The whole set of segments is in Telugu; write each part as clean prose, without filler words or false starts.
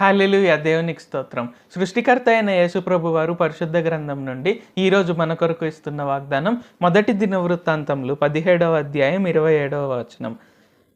హల్లెలూయా! దేవునికి స్తోత్రం. సృష్టికర్త అయిన యేసుప్రభు వారు పరిశుద్ధ గ్రంథం నుండి ఈరోజు మన కొరకు ఇస్తున్న వాగ్దానం మొదటి దినవృత్తాంతములు 17వ అధ్యాయం 27వ వచనం.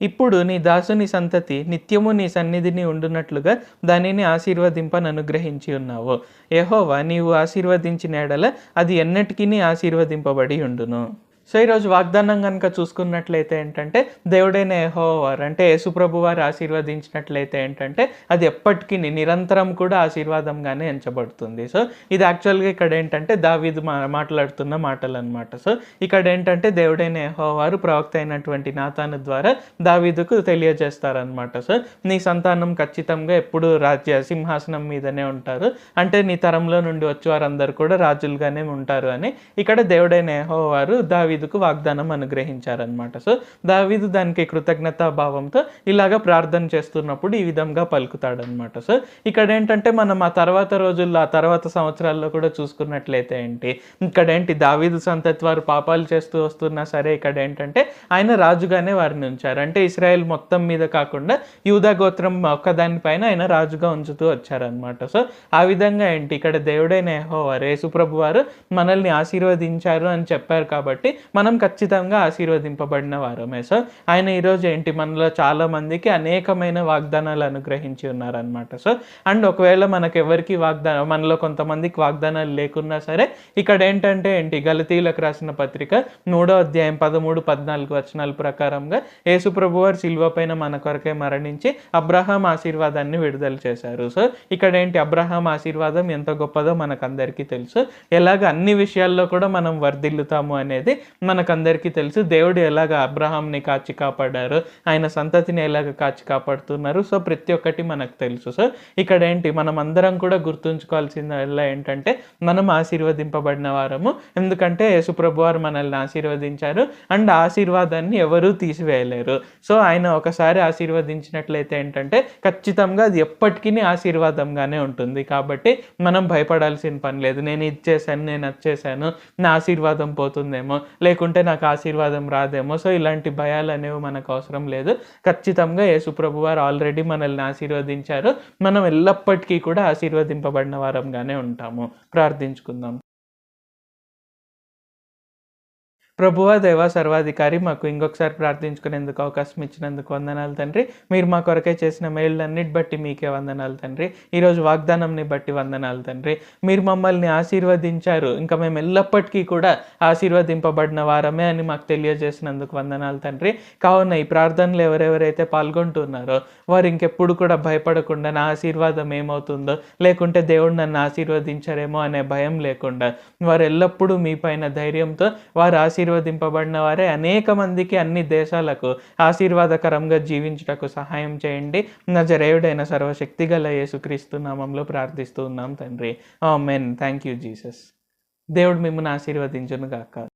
ఇప్పుడు నీ దాసుని సంతతి నిత్యము నీ సన్నిధిని ఉండునట్లుగా దానిని ఆశీర్వదింపననుగ్రహించి ఉన్నావు. యెహోవా నీవు ఆశీర్వదించిన యెడల అది ఎన్నటికీ ఆశీర్వదింపబడి ఉండును. సో ఈరోజు వాగ్దానం కనుక చూసుకున్నట్లయితే ఏంటంటే దేవుడైన యెహోవా వారు అంటే యేసుప్రభు వారు ఆశీర్వదించినట్లయితే ఏంటంటే అది ఎప్పటికీ నిరంతరం కూడా ఆశీర్వాదంగానే ఎంచబడుతుంది. సో ఇది యాక్చువల్గా ఇక్కడ ఏంటంటే దావీదు మాట్లాడుతున్న మాటలు అనమాట. సో ఇక్కడ ఏంటంటే దేవుడైన యెహోవా వారు ప్రవక్త అయినటువంటి నాతాను ద్వారా దావీదుకు తెలియజేస్తారనమాట. సో నీ సంతానం ఖచ్చితంగా ఎప్పుడు సింహాసనం మీదనే ఉంటారు, అంటే నీ తరంలో నుండి వచ్చే వారందరూ కూడా రాజులుగానే ఉంటారు అని ఇక్కడ దేవుడైన యెహోవా వారు దావీదుకు వాగ్దానం అనుగ్రహించారనమాట. సో దావీదు దానికి కృతజ్ఞతా భావంతో ఇలాగ ప్రార్థన చేస్తున్నప్పుడు ఈ విధంగా పలుకుతాడనమాట. సో ఇక్కడ ఏంటంటే మనం ఆ తర్వాత రోజుల్లో ఆ తర్వాత సంవత్సరాల్లో కూడా చూసుకున్నట్లయితే ఇక్కడ దావీదు సంతతి వారు పాపాలు చేస్తూ వస్తున్నా సరే ఇక్కడ ఏంటంటే ఆయన రాజుగానే వారిని ఉంచారు. అంటే ఇశ్రాయేల్ మొత్తం మీద కాకుండా యూదా గోత్రం ఒక్కదానిపైన ఆయన రాజుగా ఉంచుతూ వచ్చారనమాట. సో ఆ విధంగా ఇక్కడ దేవుడైన యెహోవా యేసుప్రభు వారు మనల్ని ఆశీర్వదించారు అని చెప్పారు కాబట్టి మనం ఖచ్చితంగా ఆశీర్వదింపబడిన వారమే. సో ఆయన ఈరోజు మనలో చాలా మందికి అనేకమైన వాగ్దానాలు అనుగ్రహించి ఉన్నారనమాట. సో అండ్ ఒకవేళ మనకెవరికి మనలో కొంతమందికి వాగ్దానాలు లేకున్నా సరే ఇక్కడ ఏంటంటే గలతీయులకు రాసిన పత్రిక 3వ అధ్యాయం 13-14 వచనాల ప్రకారంగా యేసుప్రభు వారు సిలువ పైన మన కొరకే మరణించి అబ్రహాం ఆశీర్వాదాన్ని విడుదల చేశారు. సో ఇక్కడ అబ్రహాం ఆశీర్వాదం ఎంత గొప్పదో మనకందరికీ తెలుసు. ఎలాగ అన్ని విషయాల్లో కూడా మనం వర్ధిల్లుతాము అనేది మనకందరికీ తెలుసు. దేవుడు ఎలాగ అబ్రహాంని కాచి కాపాడారు, ఆయన సంతతిని ఎలాగ కాచి కాపాడుతున్నారు. సో ప్రతి ఒక్కటి మనకు తెలుసు. సో ఇక్కడ మనం అందరం కూడా గుర్తుంచుకోవాల్సిందల్లా ఏంటంటే మనం ఆశీర్వదింపబడిన వారము, ఎందుకంటే యేసుప్రభు వారు మనల్ని ఆశీర్వదించారు అండ్ ఆశీర్వాదాన్ని ఎవరూ తీసివేయలేరు. సో ఆయన ఒకసారి ఆశీర్వదించినట్లయితే ఏంటంటే ఖచ్చితంగా అది ఎప్పటికీ ఆశీర్వాదంగానే ఉంటుంది. కాబట్టి మనం భయపడాల్సిన పని లేదు. నేను ఇది చేశాను, నేను అది చేశాను, నా ఆశీర్వాదం పోతుందేమో, లేకుంటే నాకు ఆశీర్వాదం రాదేమో. సో ఇలాంటి భయాలు అనేవి మనకు అవసరం లేదు. ఖచ్చితంగా యేసుప్రభు వారు ఆల్రెడీ మనల్ని ఆశీర్వదించారు. మనం ఎల్లప్పటికీ కూడా ఆశీర్వదింపబడిన వారంగానే ఉంటాము. ప్రార్థించుకుందాం. ప్రభువా దేవా సర్వాధికారి, మాకు ఇంకొకసారి ప్రార్థించుకునేందుకు అవకాశం ఇచ్చినందుకు వందనాలు తండ్రి. మీరు మా కొరకే చేసిన మేళ్ళన్నిటి బట్టి మీకే వందనాలు తండ్రి. ఈరోజు వాగ్దానంని బట్టి వందనాలు తండ్రి. మీరు మమ్మల్ని ఆశీర్వదించారు, ఇంకా మేము ఎల్లప్పటికీ కూడా ఆశీర్వదింపబడిన వారమే అని మాకు తెలియజేసినందుకు వందనాలు తండ్రి. కావున ఈ ప్రార్థనలు ఎవరెవరైతే పాల్గొంటున్నారో వారు ఇంకెప్పుడు కూడా భయపడకుండా నా ఆశీర్వాదం ఏమవుతుందో, లేకుంటే దేవుడు నన్ను ఆశీర్వదించారేమో అనే భయం లేకుండా వారు ఎల్లప్పుడూ మీ పైన ధైర్యంతో వారు ఆశీర్వదింపబడిన వారే అనేక మందికి అన్ని దేశాలకు ఆశీర్వాదకరంగా జీవించుటకు సహాయం చేయండి. నజరేయుడైన సర్వశక్తిగల యేసుక్రీస్తు నామంలో ప్రార్థిస్తూ ఉన్నాం తండ్రి. ఆమేన్. Thank you Jesus. దేవుడు మిమ్మల్ని ఆశీర్వదించును గాక.